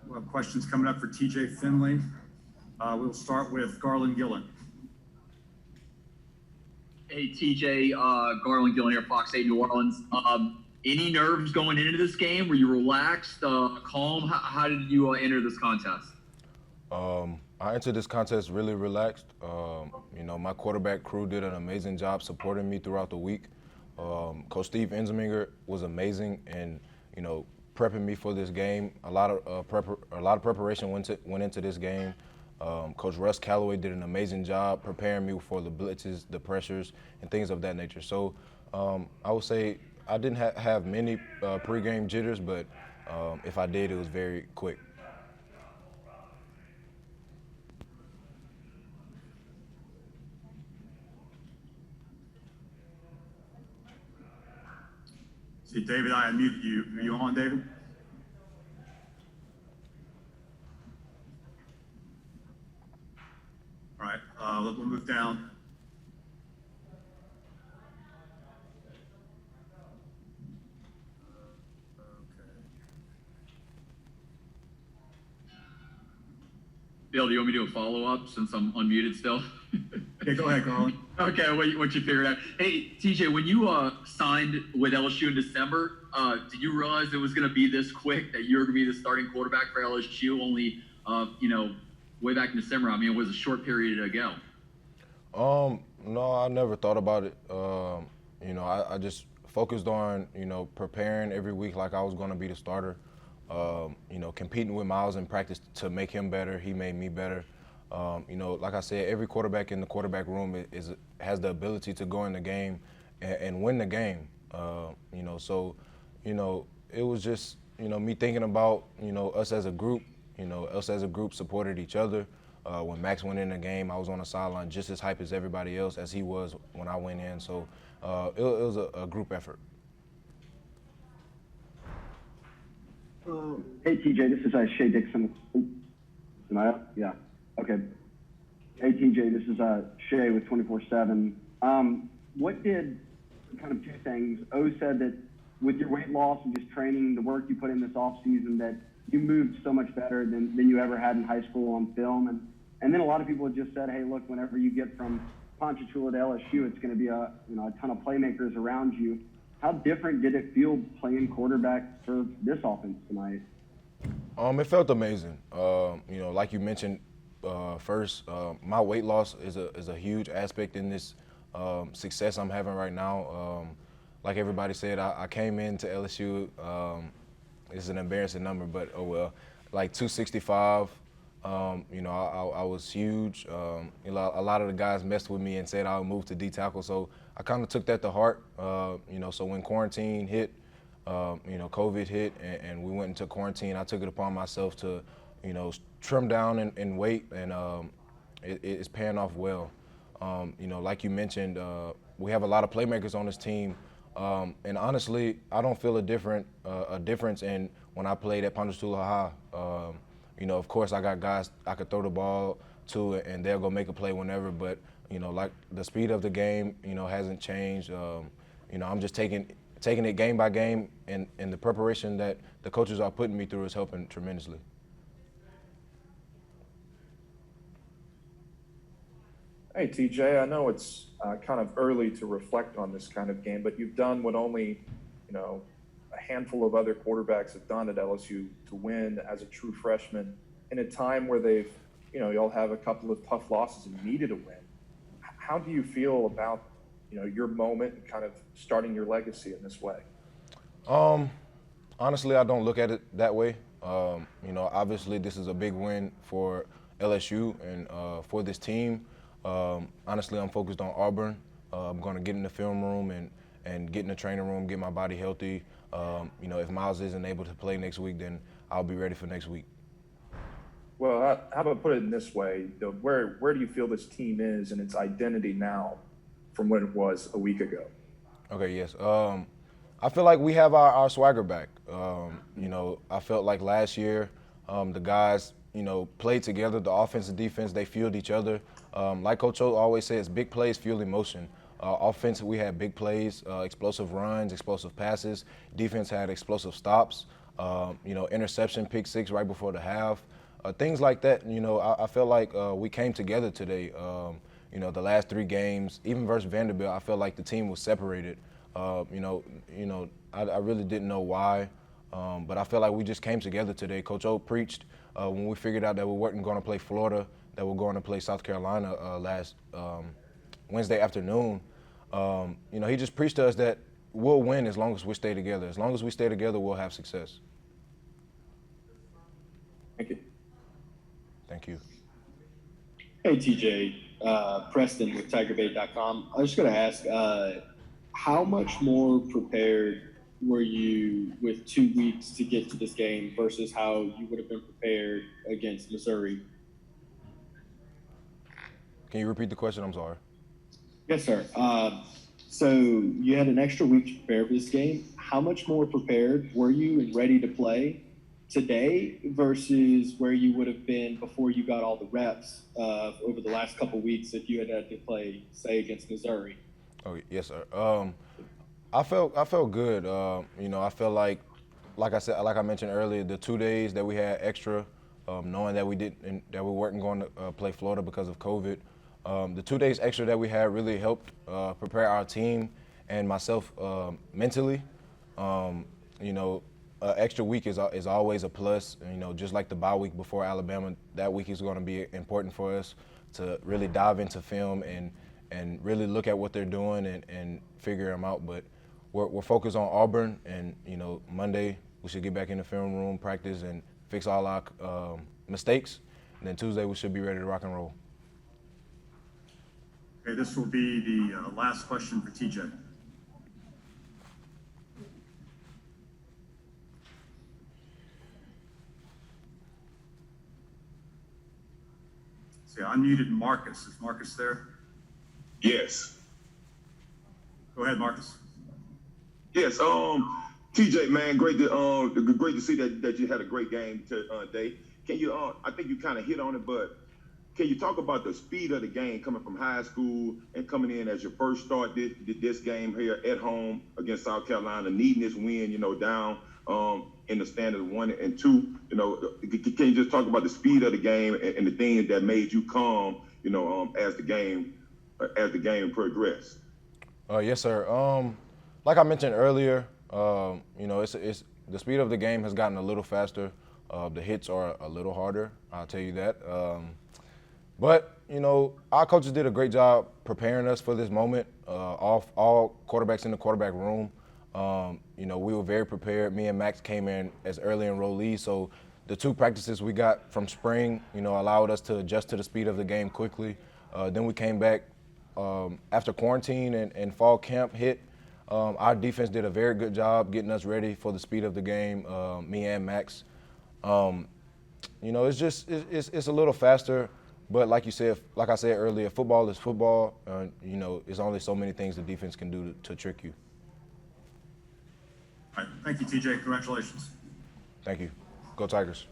we'll have questions coming up for TJ Finley. We'll start with Garland Gillen. Hey, TJ, Garland Gillen here, Fox 8 New Orleans. Any nerves going into this game? Were you relaxed, calm? How did you enter this contest? I entered this contest really relaxed. My quarterback crew did an amazing job supporting me throughout the week. Coach Steve Ensminger was amazing and, prepping me for this game. A lot of preparation went into this game. Coach Russ Calloway did an amazing job preparing me for the blitzes, the pressures, and things of that nature. So I would say I didn't have many pregame jitters, but if I did, it was very quick. See, David, I unmuted you. Are you on, David? All right, we'll move down. Bill, do you want me to do a follow-up since I'm unmuted still? Yeah, go ahead, Garland. Okay, what you figured out. Hey, TJ, when you signed with LSU in December, did you realize it was going to be this quick, that you were going to be the starting quarterback for LSU only, way back in December? I mean, it was a short period ago. No, I never thought about it. I just focused on, preparing every week like I was going to be the starter. Competing with Miles in practice to make him better. He made me better. Like I said, every quarterback in the quarterback room has the ability to go in the game and win the game. So it was just, me thinking about, us as a group. Us as a group supported each other. When Max went in the game, I was on the sideline just as hype as everybody else as he was when I went in. So it was a group effort. Hey, TJ, this is Shea Dixon. Am I up? Yeah. Okay. Hey, TJ, this is Shea with 24/7. What did, kind of two things, O said that with your weight loss and just training, the work you put in this offseason, that you moved so much better than you ever had in high school on film. And then a lot of people have just said, hey, look, whenever you get from Ponchatoula to LSU, it's going to be a ton of playmakers around you. How different did it feel playing quarterback for this offense tonight? It felt amazing. Like you mentioned first, my weight loss is a huge aspect in this success I'm having right now. Like everybody said, I came into LSU. It's an embarrassing number, but oh well. Like 265. I was huge. A lot of the guys messed with me and said I would move to D tackle, so I kind of took that to heart. So when quarantine hit, COVID hit, and we went into quarantine, I took it upon myself to, trim down in weight, and it's paying off well. Like you mentioned, we have a lot of playmakers on this team, and honestly, I don't feel a difference in when I played at Ponchatoula High. Of course, I got guys I could throw the ball to, and they'll go make a play whenever. But like the speed of the game, hasn't changed. I'm just taking it game by game, and the preparation that the coaches are putting me through is helping tremendously. Hey, TJ, I know it's kind of early to reflect on this kind of game, but you've done what only, a handful of other quarterbacks have done at LSU to win as a true freshman in a time where they've, y'all have a couple of tough losses and needed a win. How do you feel about, your moment and kind of starting your legacy in this way? Honestly, I don't look at it that way. Obviously this is a big win for LSU and for this team. Honestly, I'm focused on Auburn. I'm going to get in the film room and get in the training room, get my body healthy. If Miles isn't able to play next week, then I'll be ready for next week. Well, how about put it in this way? Where do you feel this team is and its identity now from what it was a week ago? Okay, yes. I feel like we have our swagger back. I felt like last year the guys, played together. The offense and defense, they fueled each other. Like Coach O always says, big plays fuel emotion. Offense, we had big plays, explosive runs, explosive passes. Defense had explosive stops. Interception, pick six right before the half, things like that. I feel like we came together today. The last three games, even versus Vanderbilt, I felt like the team was separated. I really didn't know why, but I felt like we just came together today. Coach O preached when we figured out that we weren't going to play Florida, that we're going to play South Carolina last Wednesday afternoon. He just preached to us that we'll win as long as we stay together. As long as we stay together, we'll have success. Thank you. Thank you. Hey, TJ, Preston with TigerBait.com. I was just going to ask, how much more prepared were you with 2 weeks to get to this game versus how you would have been prepared against Missouri? Can you repeat the question? I'm sorry. Yes, sir. So you had an extra week to prepare for this game. How much more prepared were you and ready to play today versus where you would have been before you got all the reps over the last couple of weeks if you had to play, say, against Missouri? Oh, yes, sir. I felt good. I felt like I mentioned earlier, the 2 days that we had extra, knowing that we weren't going to play Florida because of COVID. The 2 days extra that we had really helped prepare our team and myself mentally. Extra week is always a plus. Just like the bye week before Alabama, that week is going to be important for us to really dive into film and really look at what they're doing and figure them out. But we're focused on Auburn, and Monday we should get back in the film room, practice, and fix all our mistakes. And then Tuesday we should be ready to rock and roll. Okay, this will be the last question for TJ. See, I unmuted Marcus. Is Marcus there? Yes. Go ahead, Marcus. Yes. TJ, man, great to see that you had a great game today. Can you? I think you kind of hit on it, but can you talk about the speed of the game coming from high school and coming in as your first start this game here at home against South Carolina, needing this win, down in the standard 1 and 2. Can you just talk about the speed of the game and the things that made you calm, as the game progressed? Yes, sir. Like I mentioned earlier, it's the speed of the game has gotten a little faster. The hits are a little harder. I'll tell you that. But our coaches did a great job preparing us for this moment. All quarterbacks in the quarterback room. We were very prepared. Me and Max came in as early enrollees, so the 2 practices we got from spring, allowed us to adjust to the speed of the game quickly. Then we came back after quarantine and fall camp hit. Our defense did a very good job getting us ready for the speed of the game. Me and Max. It's a little faster. But like I said earlier, football is football. There's only so many things the defense can do to trick you. All right. Thank you, TJ. Congratulations. Thank you. Go Tigers.